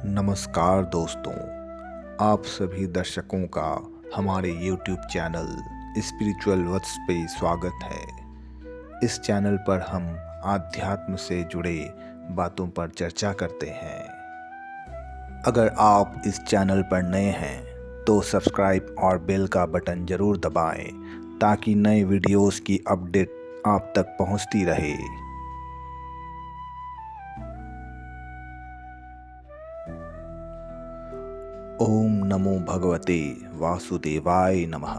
नमस्कार दोस्तों, आप सभी दर्शकों का हमारे YouTube चैनल स्पिरिचुअल वत्स पे स्वागत है। इस चैनल पर हम आध्यात्म से जुड़े बातों पर चर्चा करते हैं। अगर आप इस चैनल पर नए हैं तो सब्सक्राइब और बेल का बटन ज़रूर दबाएं ताकि नए वीडियोस की अपडेट आप तक पहुंचती रहे। ओम नमो भगवते वासुदेवाय नमः।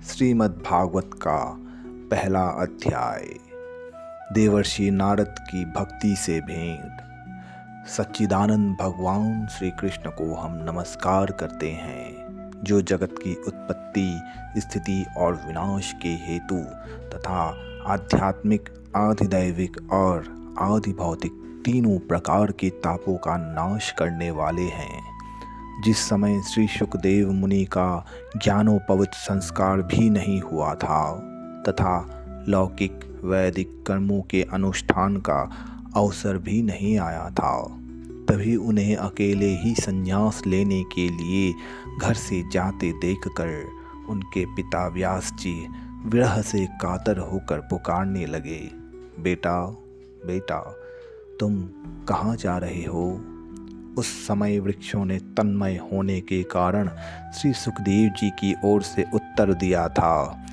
श्रीमद् भागवत का पहला अध्याय। देवर्षि नारद की भक्ति से भेंट। सच्चिदानंद भगवान श्री कृष्ण को हम नमस्कार करते हैं, जो जगत की उत्पत्ति, स्थिति और विनाश के हेतु तथा आध्यात्मिक, आधिदैविक और आधिभौतिक तीनों प्रकार के तापों का नाश करने वाले हैं। जिस समय श्री सुखदेव मुनि का ज्ञानोपवित संस्कार भी नहीं हुआ था तथा लौकिक वैदिक कर्मों के अनुष्ठान का अवसर भी नहीं आया था, तभी उन्हें अकेले ही संन्यास लेने के लिए घर से जाते देखकर उनके पिता व्यास जी विरह से कातर होकर पुकारने लगे, बेटा बेटा, तुम कहाँ जा रहे हो? उस समय वृक्षों ने तन्मय होने के कारण श्री सुखदेव जी की ओर से उत्तर दिया था,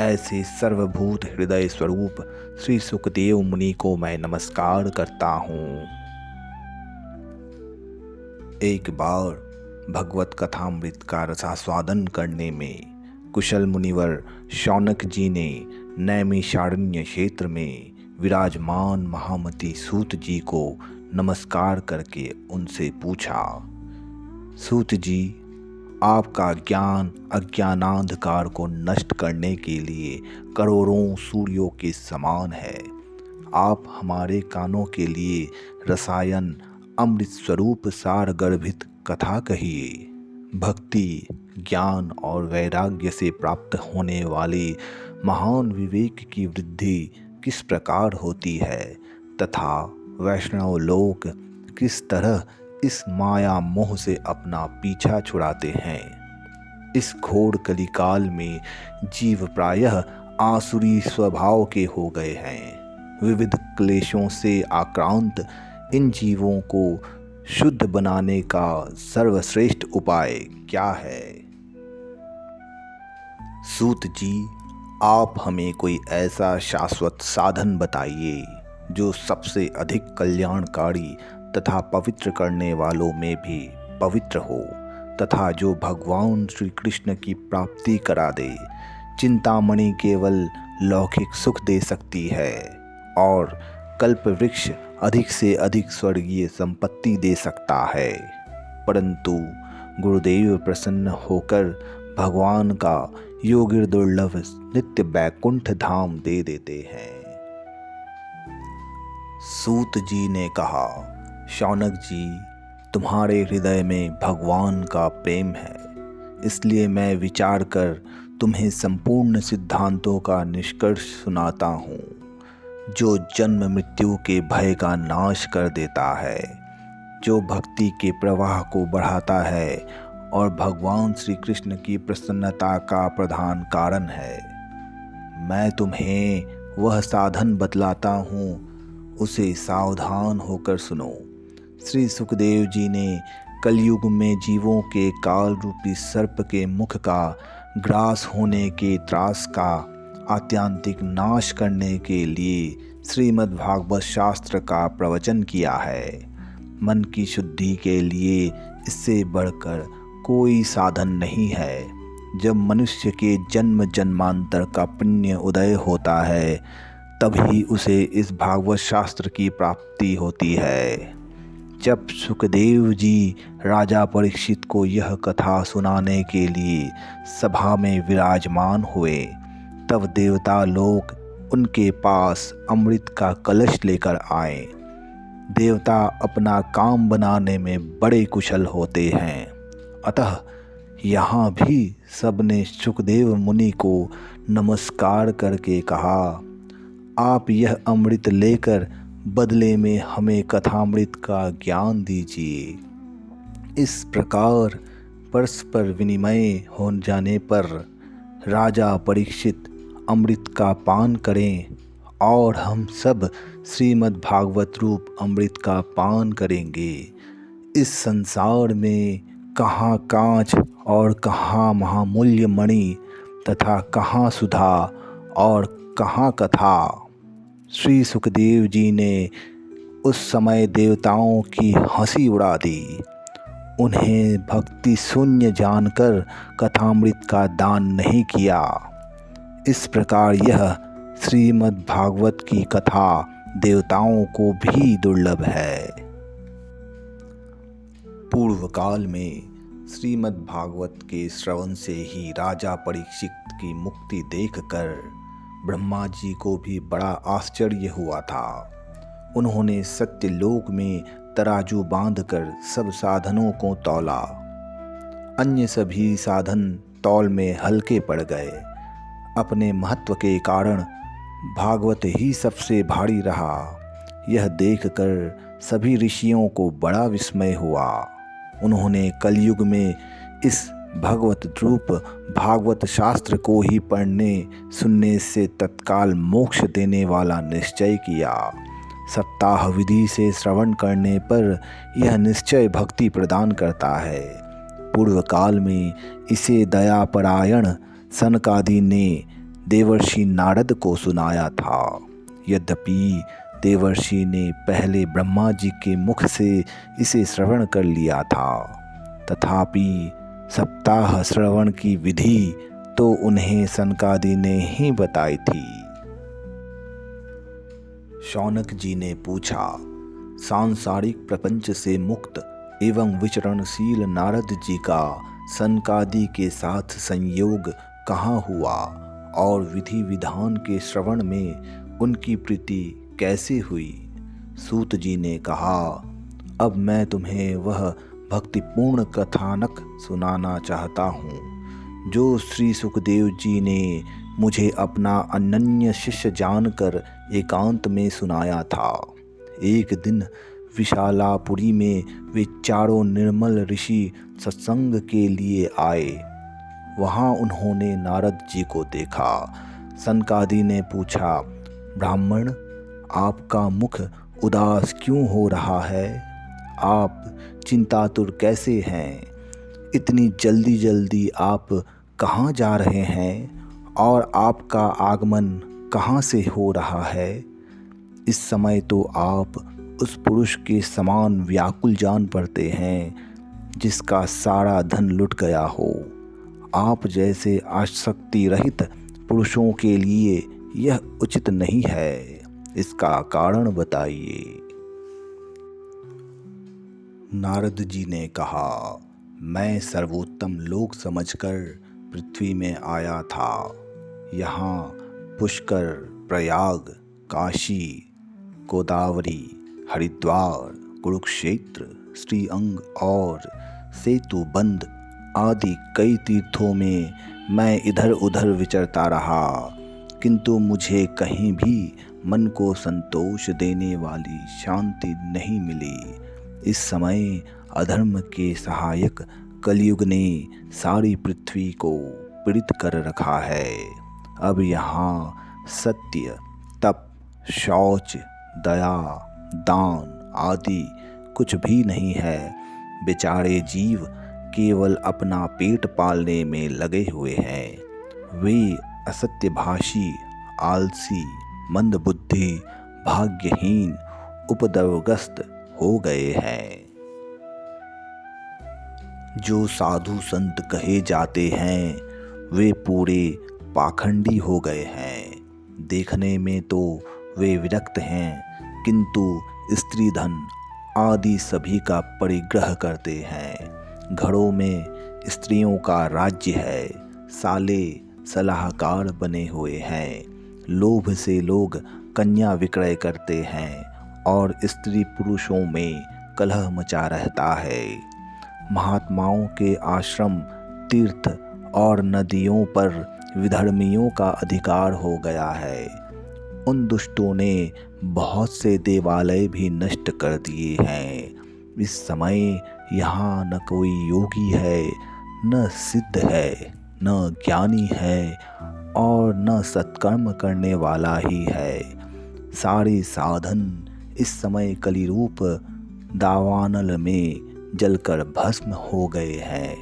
ऐसे सर्वभूत हृदय स्वरूप श्री सुखदेव मुनि को मैं नमस्कार करता हूँ। एक बार भगवत कथामृत का रसास्वादन करने में कुशल मुनिवर शौनक जी ने नैमिषारण्य क्षेत्र में विराजमान महामती सूत जी को नमस्कार करके उनसे पूछा, सूत जी, आपका ज्ञान अज्ञानांधकार को नष्ट करने के लिए करोड़ों सूर्यों के समान है। आप हमारे कानों के लिए रसायन अमृत स्वरूप सार गर्भित कथा कहिए। भक्ति, ज्ञान और वैराग्य से प्राप्त होने वाले महान विवेक की वृद्धि किस प्रकार होती है तथा वैष्णव लोग किस तरह इस माया मोह से अपना पीछा छुड़ाते हैं। इस घोर कलिकाल में जीव प्रायः आसुरी स्वभाव के हो गए हैं। विविध क्लेशों से आक्रांत इन जीवों को शुद्ध बनाने का सर्वश्रेष्ठ उपाय क्या है? सूत जी, आप हमें कोई ऐसा शाश्वत साधन बताइए जो सबसे अधिक कल्याणकारी तथा पवित्र करने वालों में भी पवित्र हो तथा जो भगवान श्री कृष्ण की प्राप्ति करा दे। चिंतामणि केवल लौकिक सुख दे सकती है और कल्प वृक्ष अधिक से अधिक स्वर्गीय संपत्ति दे सकता है, परंतु गुरुदेव प्रसन्न होकर भगवान का योगिर दुर्लभ नित्य बैकुंठ धाम दे देते हैं। सूत जी ने कहा, शौनक जी, तुम्हारे हृदय में भगवान का प्रेम है, इसलिए मैं विचार कर तुम्हें संपूर्ण सिद्धांतों का निष्कर्ष सुनाता हूँ, जो जन्म मृत्यु के भय का नाश कर देता है, जो भक्ति के प्रवाह को बढ़ाता है और भगवान श्री कृष्ण की प्रसन्नता का प्रधान कारण है। मैं तुम्हें वह साधन बतलाता हूँ, उसे सावधान होकर सुनो। श्री सुखदेव जी ने कलयुग में जीवों के काल रूपी सर्प के मुख का ग्रास होने के त्रास का आत्यांतिक नाश करने के लिए श्रीमद् भागवत शास्त्र का प्रवचन किया है। मन की शुद्धि के लिए इससे बढ़कर कोई साधन नहीं है। जब मनुष्य के जन्म जन्मांतर का पुण्य उदय होता है, तभी उसे इस भागवत शास्त्र की प्राप्ति होती है। जब सुखदेव जी राजा परीक्षित को यह कथा सुनाने के लिए सभा में विराजमान हुए, तब देवता लोग उनके पास अमृत का कलश लेकर आए। देवता अपना काम बनाने में बड़े कुशल होते हैं, अतः यहाँ भी सबने सुखदेव मुनि को नमस्कार करके कहा, आप यह अमृत लेकर बदले में हमें कथामृत का ज्ञान दीजिए। इस प्रकार परस्पर विनिमय हो जाने पर राजा परीक्षित अमृत का पान करें और हम सब श्रीमद् भागवत रूप अमृत का पान करेंगे। इस संसार में कहाँ कांच और कहाँ महामूल्य मणि तथा कहाँ सुधा और कहाँ कथा। श्री सुखदेव जी ने उस समय देवताओं की हंसी उड़ा दी। उन्हें भक्ति शून्य जानकर कथामृत का दान नहीं किया। इस प्रकार यह श्रीमद् भागवत की कथा देवताओं को भी दुर्लभ है। पूर्व काल में श्रीमद् भागवत के श्रवण से ही राजा परीक्षित की मुक्ति देखकर ब्रह्मा जी को भी बड़ा आश्चर्य हुआ था। उन्होंने सत्यलोक में तराजू बांधकर सब साधनों को तौला। अन्य सभी साधन तौल में हल्के पड़ गए। अपने महत्व के कारण भागवत ही सबसे भारी रहा। यह देखकर सभी ऋषियों को बड़ा विस्मय हुआ। उन्होंने कलयुग में इस भगवत रूप भागवत शास्त्र को ही पढ़ने सुनने से तत्काल मोक्ष देने वाला निश्चय किया। सप्ताह विधि से श्रवण करने पर यह निश्चय भक्ति प्रदान करता है। पूर्व काल में इसे दयापरायण सनकादि ने देवर्षि नारद को सुनाया था। यद्यपि देवर्षि ने पहले ब्रह्मा जी के मुख से इसे श्रवण कर लिया था, तथापि सप्ताह श्रवण की विधि तो उन्हें सनकादि ने ही बताई थी। शौनक जी ने पूछा, सांसारिक प्रपंच से मुक्त एवं विचरणशील नारद जी का सनकादि के साथ संयोग कहाँ हुआ और विधि विधान के श्रवण में उनकी प्रीति कैसे हुई? सूत जी ने कहा, अब मैं तुम्हें वह भक्तिपूर्ण कथानक सुनाना चाहता हूँ जो श्री सुखदेव जी ने मुझे अपना अनन्य शिष्य जानकर एकांत में सुनाया था। एक दिन विशालापुरी में वे चारों निर्मल ऋषि सत्संग के लिए आए। वहाँ उन्होंने नारद जी को देखा। सनकादि ने पूछा, ब्राह्मण, आपका मुख उदास क्यों हो रहा है? आप चिंतातुर कैसे हैं? इतनी जल्दी जल्दी आप कहाँ जा रहे हैं और आपका आगमन कहाँ से हो रहा है? इस समय तो आप उस पुरुष के समान व्याकुल जान पड़ते हैं जिसका सारा धन लुट गया हो। आप जैसे आसक्ति रहित पुरुषों के लिए यह उचित नहीं है। इसका कारण बताइए। नारद जी ने कहा, मैं सर्वोत्तम लोक समझकर पृथ्वी में आया था। यहाँ पुष्कर, प्रयाग, काशी, गोदावरी, हरिद्वार, कुरुक्षेत्र, श्रीअंग और सेतुबंध आदि कई तीर्थों में मैं इधर उधर विचरता रहा, किंतु मुझे कहीं भी मन को संतोष देने वाली शांति नहीं मिली। इस समय अधर्म के सहायक कलयुग ने सारी पृथ्वी को पीड़ित कर रखा है। अब यहाँ सत्य, तप, शौच, दया, दान आदि कुछ भी नहीं है। बेचारे जीव केवल अपना पेट पालने में लगे हुए हैं। वे असत्यभाषी, आलसी, मंदबुद्धि, भाग्यहीन, उपद्रवग्रस्त हो गए हैं। जो साधु संत कहे जाते हैं वे पूरे पाखंडी हो गए हैं। देखने में तो वे विरक्त हैं, किंतु स्त्री धन आदि सभी का परिग्रह करते हैं। घरों में स्त्रियों का राज्य है। साले सलाहकार बने हुए हैं। लोभ से लोग कन्या विक्रय करते हैं और स्त्री पुरुषों में कलह मचा रहता है। महात्माओं के आश्रम, तीर्थ और नदियों पर विधर्मियों का अधिकार हो गया है। उन दुष्टों ने बहुत से देवालय भी नष्ट कर दिए हैं। इस समय यहाँ न कोई योगी है, न सिद्ध है, न ज्ञानी है और न सत्कर्म करने वाला ही है। सारे साधन इस समय कलिरूप दावानल में जलकर भस्म हो गए हैं।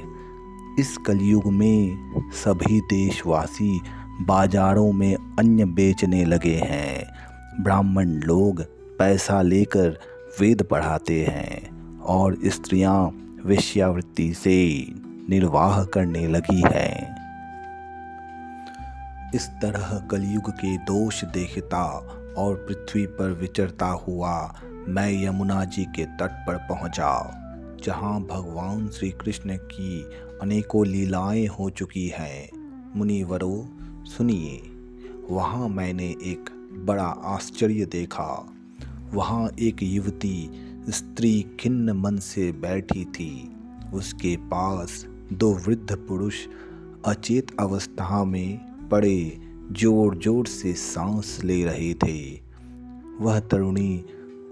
इस कलयुग में सभी देशवासी बाजारों में अन्न बेचने लगे हैं। ब्राह्मण लोग पैसा लेकर वेद पढ़ाते हैं और स्त्रियां वेश्यावृत्ति से निर्वाह करने लगी हैं। इस तरह कलयुग के दोष देखता और पृथ्वी पर विचरता हुआ मैं यमुना जी के तट पर पहुंचा, जहां भगवान श्री कृष्ण की अनेकों लीलाएं हो चुकी हैं। मुनिवरों सुनिए, वहां मैंने एक बड़ा आश्चर्य देखा। वहां एक युवती स्त्री खिन्न मन से बैठी थी। उसके पास दो वृद्ध पुरुष अचेत अवस्था में पड़े जोर जोर से सांस ले रहे थे। वह तरुणी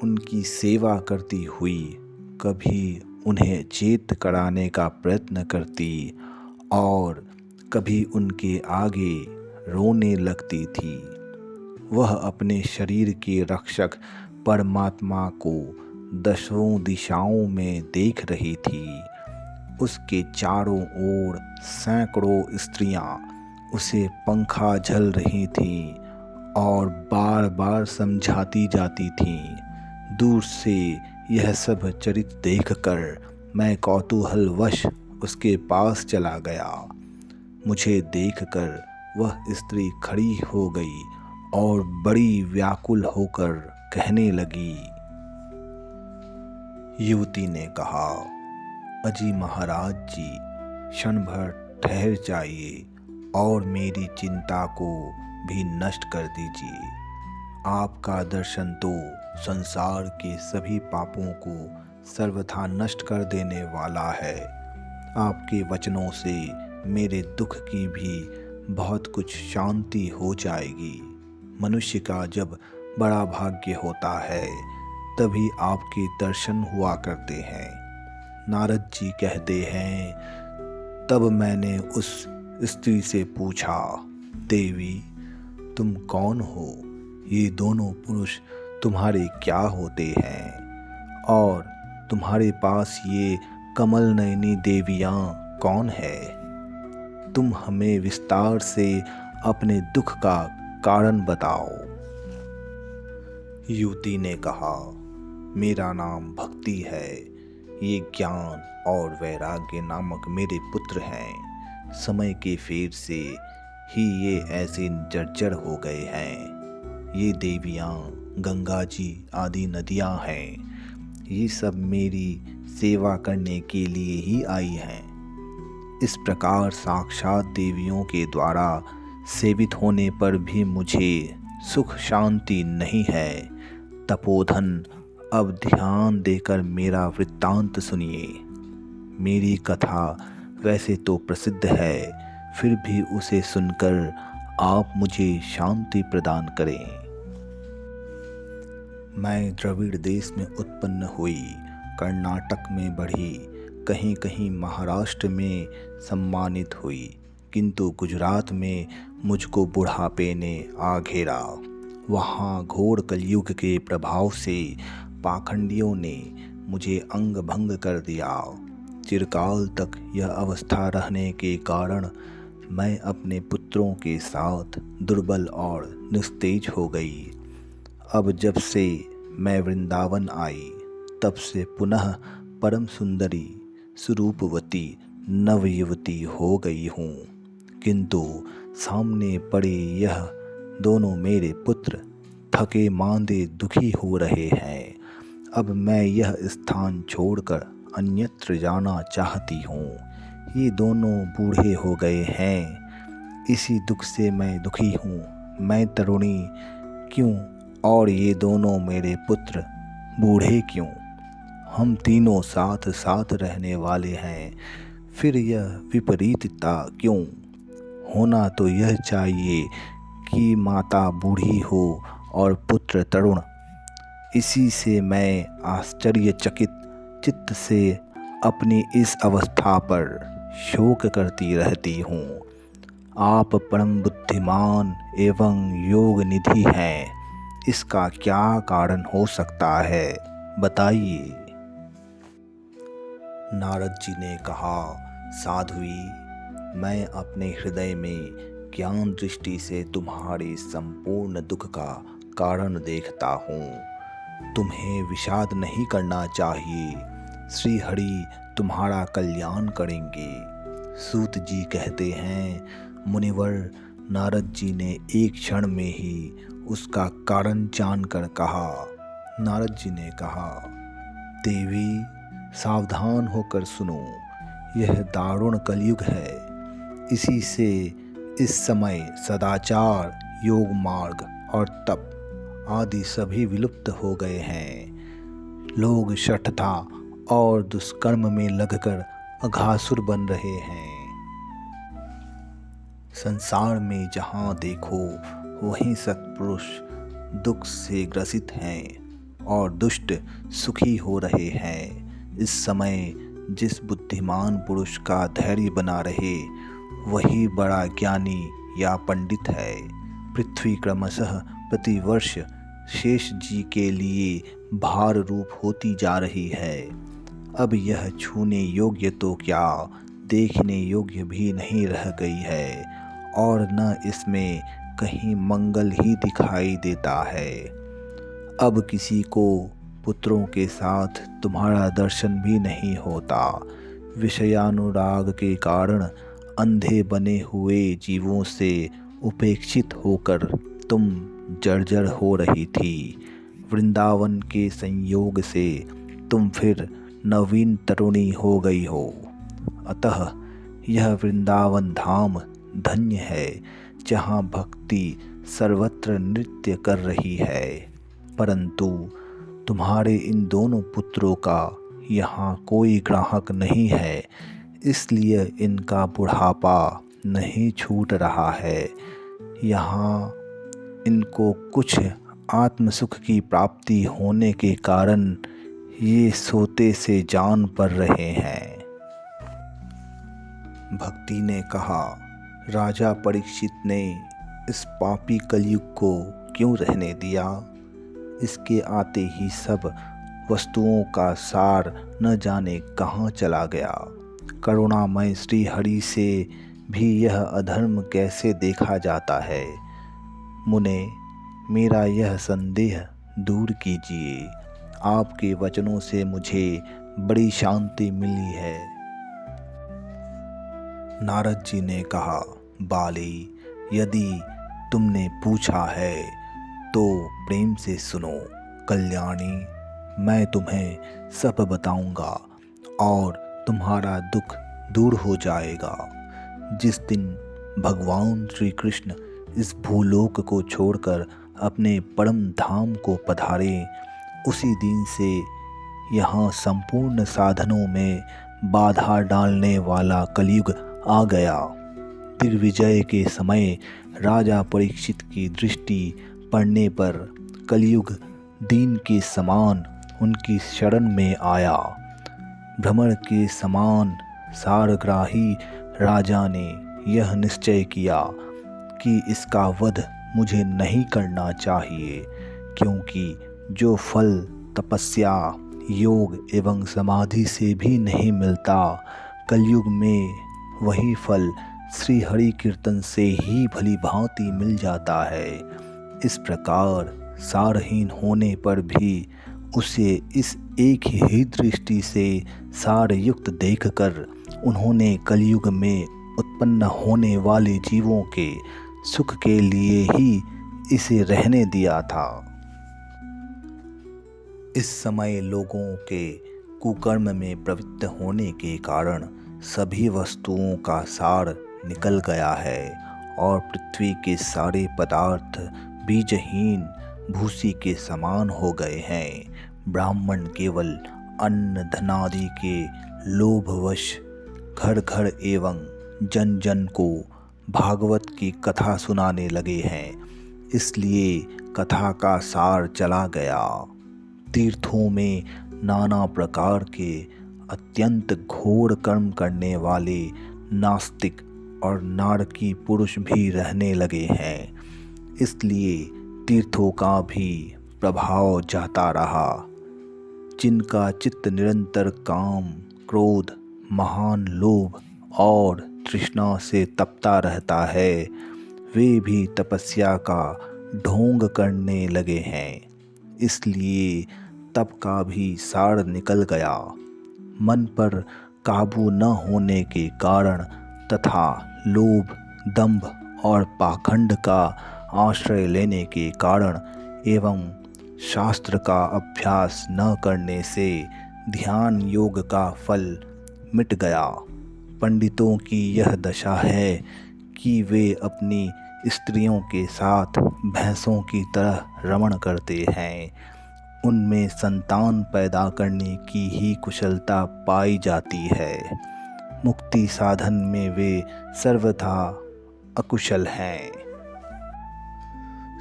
उनकी सेवा करती हुई कभी उन्हें चेत कराने का प्रयत्न करती और कभी उनके आगे रोने लगती थी। वह अपने शरीर के रक्षक परमात्मा को दसों दिशाओं में देख रही थी। उसके चारों ओर सैकड़ों स्त्रियां उसे पंखा झल रही थीं और बार बार समझाती जाती थीं। दूर से यह सब चरित्र देखकर मैं कौतूहलवश उसके पास चला गया। मुझे देखकर वह स्त्री खड़ी हो गई और बड़ी व्याकुल होकर कहने लगी। युवती ने कहा, अजी महाराज जी, क्षण भर ठहर जाइए और मेरी चिंता को भी नष्ट कर दीजिए। आपका दर्शन तो संसार के सभी पापों को सर्वथा नष्ट कर देने वाला है। आपके वचनों से मेरे दुख की भी बहुत कुछ शांति हो जाएगी। मनुष्य का जब बड़ा भाग्य होता है तभी आपके दर्शन हुआ करते हैं। नारद जी कहते हैं, तब मैंने उस स्त्री से पूछा, देवी तुम कौन हो? ये दोनों पुरुष तुम्हारे क्या होते हैं और तुम्हारे पास ये कमल नयनी देवियाँ कौन है? तुम हमें विस्तार से अपने दुख का कारण बताओ। युवती ने कहा, मेरा नाम भक्ति है। ये ज्ञान और वैराग्य नामक मेरे पुत्र हैं। समय के फेर से ही ये ऐसे जर्जर हो गए हैं। ये देवियाँ गंगा जी आदि नदियाँ हैं। ये सब मेरी सेवा करने के लिए ही आई हैं। इस प्रकार साक्षात देवियों के द्वारा सेवित होने पर भी मुझे सुख शांति नहीं है। तपोधन, अब ध्यान देकर मेरा वृत्तांत सुनिए। मेरी कथा वैसे तो प्रसिद्ध है, फिर भी उसे सुनकर आप मुझे शांति प्रदान करें। मैं द्रविड़ देश में उत्पन्न हुई, कर्नाटक में बढ़ी, कहीं कहीं महाराष्ट्र में सम्मानित हुई, किंतु गुजरात में मुझको बुढ़ापे ने आ घेरा। वहाँ घोर कलयुग के प्रभाव से पाखंडियों ने मुझे अंग भंग कर दिया। चिरकाल तक यह अवस्था रहने के कारण मैं अपने पुत्रों के साथ दुर्बल और निस्तेज हो गई। अब जब से मैं वृंदावन आई, तब से पुनः परम सुंदरी स्वरूपवती नवयुवती हो गई हूँ, किंतु सामने पड़े यह दोनों मेरे पुत्र थके मांदे दुखी हो रहे हैं। अब मैं यह स्थान छोड़कर अन्यत्र जाना चाहती हूँ। ये दोनों बूढ़े हो गए हैं, इसी दुख से मैं दुखी हूँ। मैं तरुणी क्यों और ये दोनों मेरे पुत्र बूढ़े क्यों? हम तीनों साथ साथ रहने वाले हैं, फिर यह विपरीतता क्यों? होना तो यह चाहिए कि माता बूढ़ी हो और पुत्र तरुण। इसी से मैं आश्चर्यचकित चित्त से अपनी इस अवस्था पर शोक करती रहती हूँ। आप परम बुद्धिमान एवं योग निधि हैं, इसका क्या कारण हो सकता है, बताइए। नारद जी ने कहा, साध्वी, मैं अपने हृदय में ज्ञान दृष्टि से तुम्हारे संपूर्ण दुख का कारण देखता हूँ। तुम्हें विषाद नहीं करना चाहिए। श्री हरि तुम्हारा कल्याण करेंगे। सूत जी कहते हैं, मुनिवर, नारद जी ने एक क्षण में ही उसका कारण जानकर कहा। नारद जी ने कहा, देवी, सावधान होकर सुनो, यह दारुण कलयुग है। इसी से इस समय सदाचार, योग मार्ग और तप आदि सभी विलुप्त हो गए हैं। लोग शठता और दुष्कर्म में लगकर अघासुर बन रहे हैं। संसार में जहाँ देखो वहीं सत्पुरुष दुख से ग्रसित हैं और दुष्ट सुखी हो रहे हैं। इस समय जिस बुद्धिमान पुरुष का धैर्य बना रहे वही बड़ा ज्ञानी या पंडित है। पृथ्वी क्रमशः प्रतिवर्ष शेष जी के लिए भार रूप होती जा रही है। अब यह छूने योग्य तो क्या, देखने योग्य भी नहीं रह गई है और न इसमें कहीं मंगल ही दिखाई देता है। अब किसी को पुत्रों के साथ तुम्हारा दर्शन भी नहीं होता। विषयानुराग के कारण अंधे बने हुए जीवों से उपेक्षित होकर तुम जर्जर हो रही थी। वृंदावन के संयोग से तुम फिर नवीन तरुणी हो गई हो। अतः यह वृंदावन धाम धन्य है, जहाँ भक्ति सर्वत्र नृत्य कर रही है। परंतु तुम्हारे इन दोनों पुत्रों का यहाँ कोई ग्राहक नहीं है, इसलिए इनका बुढ़ापा नहीं छूट रहा है। यहाँ इनको कुछ आत्मसुख की प्राप्ति होने के कारण ये सोते से जान पड़ रहे हैं। भक्ति ने कहा, राजा परीक्षित ने इस पापी कलयुग को क्यों रहने दिया? इसके आते ही सब वस्तुओं का सार न जाने कहाँ चला गया। करुणामय श्री हरि से भी यह अधर्म कैसे देखा जाता है? मुने, मेरा यह संदेह दूर कीजिए। आपके वचनों से मुझे बड़ी शांति मिली है। नारद जी ने कहा, बाली, यदि तुमने पूछा है तो प्रेम से सुनो। कल्याणी, मैं तुम्हें सब बताऊंगा और तुम्हारा दुख दूर हो जाएगा। जिस दिन भगवान श्री कृष्ण इस भूलोक को छोड़कर अपने परम धाम को पधारे, उसी दिन से यहाँ संपूर्ण साधनों में बाधा डालने वाला कलयुग आ गया। दिग्विजय के समय राजा परीक्षित की दृष्टि पड़ने पर कलयुग दीन के समान उनकी शरण में आया। भ्रमर के समान सारग्राही राजा ने यह निश्चय किया कि इसका वध मुझे नहीं करना चाहिए, क्योंकि जो फल तपस्या, योग एवं समाधि से भी नहीं मिलता, कलयुग में वही फल श्री हरि कीर्तन से ही भली भांति मिल जाता है। इस प्रकार सारहीन होने पर भी उसे इस एक ही दृष्टि से सारयुक्त देखकर उन्होंने कलयुग में उत्पन्न होने वाले जीवों के सुख के लिए ही इसे रहने दिया था। इस समय लोगों के कुकर्म में प्रवृत्त होने के कारण सभी वस्तुओं का सार निकल गया है और पृथ्वी के सारे पदार्थ बीजहीन भूसी के समान हो गए हैं। ब्राह्मण केवल अन्न धनादि के लोभवश घर घर एवं जन जन को भागवत की कथा सुनाने लगे हैं, इसलिए कथा का सार चला गया। तीर्थों में नाना प्रकार के अत्यंत घोर कर्म करने वाले नास्तिक और नारकी पुरुष भी रहने लगे हैं। इसलिए तीर्थों का भी प्रभाव जाता रहा। जिनका चित्त निरंतर काम, क्रोध, महान लोभ और तृष्णा से तपता रहता है, वे भी तपस्या का ढोंग करने लगे हैं। इसलिए तप का भी सार निकल गया। मन पर काबू न होने के कारण तथा लोभ, दंभ और पाखंड का आश्रय लेने के कारण एवं शास्त्र का अभ्यास न करने से ध्यान योग का फल मिट गया। पंडितों की यह दशा है कि वे अपनी स्त्रियों के साथ भैंसों की तरह रमण करते हैं। उनमें संतान पैदा करने की ही कुशलता पाई जाती है। मुक्ति साधन में वे सर्वथा अकुशल हैं।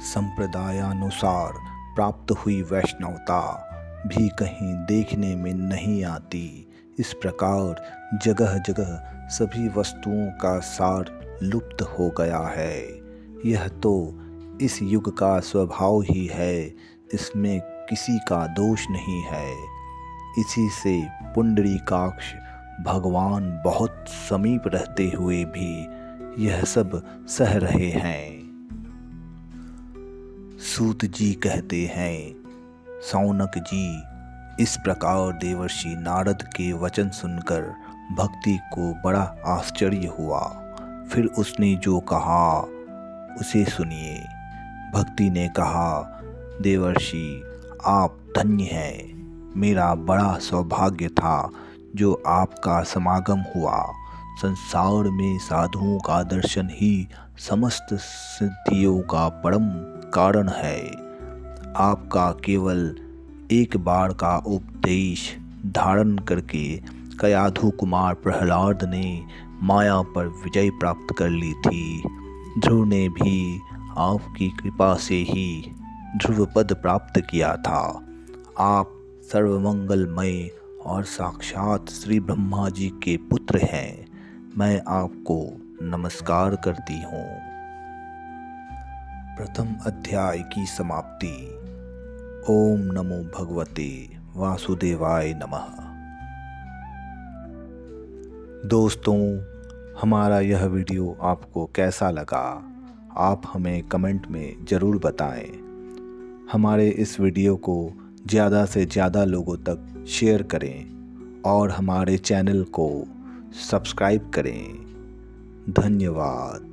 संप्रदायानुसार प्राप्त हुई वैष्णवता भी कहीं देखने में नहीं आती। इस प्रकार जगह जगह सभी वस्तुओं का सार लुप्त हो गया है। यह तो इस युग का स्वभाव ही है, इसमें किसी का दोष नहीं है। इसी से पुंडरीकाक्ष भगवान बहुत समीप रहते हुए भी यह सब सह रहे हैं। सूत जी कहते हैं, शौनक जी, इस प्रकार देवर्षि नारद के वचन सुनकर भक्ति को बड़ा आश्चर्य हुआ। फिर उसने जो कहा उसे सुनिए। भक्ति ने कहा, देवर्षि आप धन्य हैं। मेरा बड़ा सौभाग्य था जो आपका समागम हुआ। संसार में साधुओं का दर्शन ही समस्त सिद्धियों का परम कारण है। आपका केवल एक बार का उपदेश धारण करके कयाधु कुमार प्रहलाद ने माया पर विजय प्राप्त कर ली थी। ध्रुव ने भी आपकी कृपा से ही ध्रुव पद प्राप्त किया था। आप सर्वमंगलमय और साक्षात श्री ब्रह्मा जी के पुत्र हैं। मैं आपको नमस्कार करती हूँ। प्रथम अध्याय की समाप्ति। ओम नमो भगवते वासुदेवाय नमः। दोस्तों, हमारा यह वीडियो आपको कैसा लगा, आप हमें कमेंट में ज़रूर बताएं। हमारे इस वीडियो को ज़्यादा से ज़्यादा लोगों तक शेयर करें और हमारे चैनल को सब्सक्राइब करें। धन्यवाद।